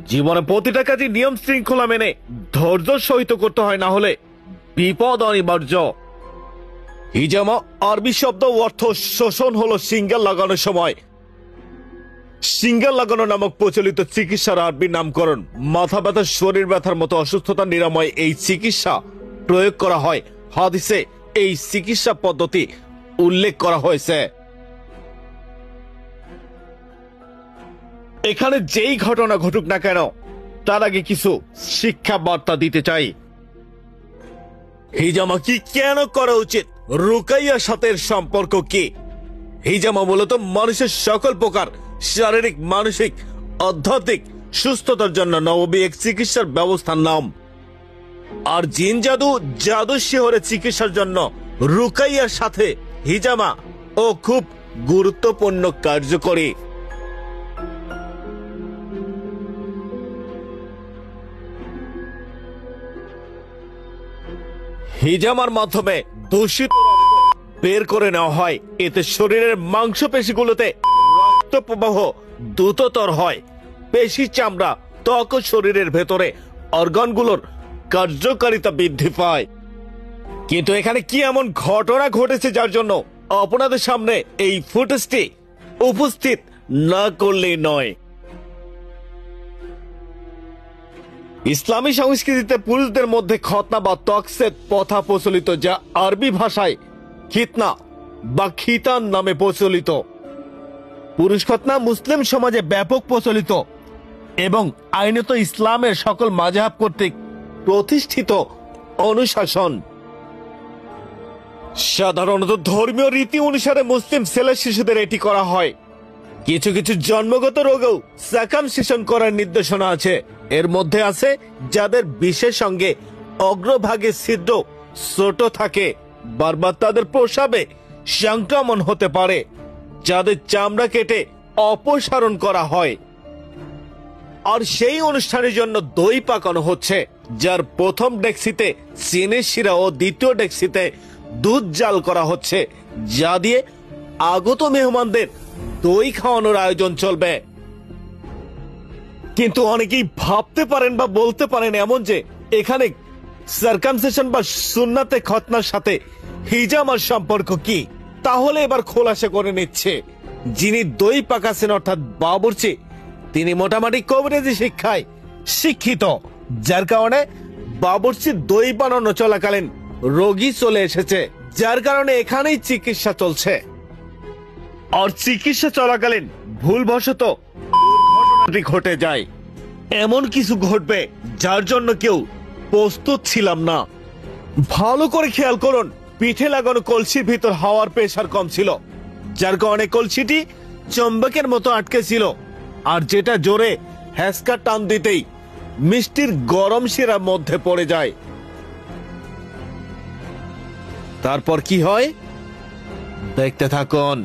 জীবনে প্রতিটা কাজই নিয়ম শৃঙ্খলা মেনে ধৈর্য সহিত করতে হয়, না হলে বিপদ অনিবার্য। হিজামা আরবি শব্দ অর্থ শোষণ হলো সিঙ্গেল লাগানোর সময়। সিঙ্গেল লাগানো নামক প্রচলিত চিকিৎসার আরবি নামকরণ। মাথা ব্যথা, শরীর ব্যথার মতো অসুস্থতা নিরাময় এই চিকিৎসা প্রয়োগ করা হয়। হাদিসে এই চিকিৎসা পদ্ধতি উল্লেখ করা হয়েছে। এখানে যেই ঘটনা ঘটুক না কেন, তার আগে কিছু শিক্ষা বার্তা দিতে চাই। হিজামা কি কেন করা উচিত? রুকাইয়ার সাথে সম্পর্ক কি? হিজামা মূলত মানুষের সকল প্রকার শারীরিক, মানসিক, আধ্যাত্মিক সুস্থতার জন্য নববী এক চিকিৎসার ব্যবস্থার নাম। আর জিন জাদু, জাদু শিহরে চিকিৎসার জন্য রুকাইয়ার সাথে হিজামা ও খুব গুরুত্বপূর্ণ কার্যকরী। হিজামার মাধ্যমে দূষিত রক্ত বের করে নেওয়া হয়। এতে শরীরের মাংসপেশিগুলোতে রক্ত প্রবাহ দ্রুততর হয়। পেশি, চামড়া, ত্বক ও শরীরের ভেতরে অর্গানগুলোর কার্যকারিতা বৃদ্ধি পায়। কিন্তু এখানে কি এমন ঘটনা ঘটেছে যার জন্য আপনাদের সামনে এই ফুটেজটি উপস্থিত না করলেই নয়। ইসলামী সংস্কৃতিতে পুরুষদের মধ্যে খতনা বা তকসেদ প্রথা প্রচলিত, যা আরবি ভাষায় খিতনা বা খিতান নামে প্রচলিত। পুরুষ খতনা মুসলিম সমাজে ব্যাপক প্রচলিত এবং আইনত ইসলামের সকল মাযহাব কর্তৃক প্রতিষ্ঠিত অনুশাসন। সাধারণত ধর্মীয় রীতি অনুসারে মুসলিম ছেলে শিশুদের এটি করা হয়। কিছু কিছু জন্মগত রোগেও সার্কামসিশন করার নির্দেশনা আছে। এর মধ্যে আছে যাদের বিশেষ অঙ্গে অগ্রভাগে ছিদ্র ছোট থাকে, বারবার তাদের প্রস্রাবে সংক্রমণ হতে পারে, যাদের চামড়া কেটে অপসারণ করা হয়। আর সেই অনুষ্ঠানের জন্য দই পাকানো হচ্ছে, যার প্রথম ডেক্সিতে চিনির শিরা ও দ্বিতীয় ডেক্সিতে দুধ জাল করা হচ্ছে, যা দিয়ে আগত মেহমানদের দই খাওয়ানোর আয়োজন চলবে। কিন্তু অনেকেই ভাবতে পারেন বা বলতে পারেন এমন যে এখানে সার্কামসিশন বা সুন্নাতে খতনার সাথে হিজামার সম্পর্ক কি? তাহলে এবার খোলাসা করে নিচ্ছে। যিনি দই পাকাছেন অর্থাৎ বাবুর্চি, তিনি মোটামুটি কবিরাজি শিক্ষায় শিক্ষিত, যার কারণে বাবুর্চি দই বানানো চলাকালীন রোগী চলে এসেছে, যার কারণে এখানেই চিকিৎসা চলছে। আর চিকিৎসা চলাকালীন ভুলবশত দুর্ঘটনাটি ঘটে যায়। এমন কিছু ঘটবে যার জন্য কেউ প্রস্তুত ছিলাম না। ভালো করে খেয়াল করুন, পিঠে লাগানো কলসির ভিতর হাওয়ার প্রেসার কম ছিল, যার কারণে কলসিটি চুম্বকের মতো আটকে ছিল। আর যেটা জোরে হ্যাসকা টান দিতেই মিষ্টির গরম শিরার মধ্যে পড়ে যায়। তারপর কি হয় দেখতে থাকুন।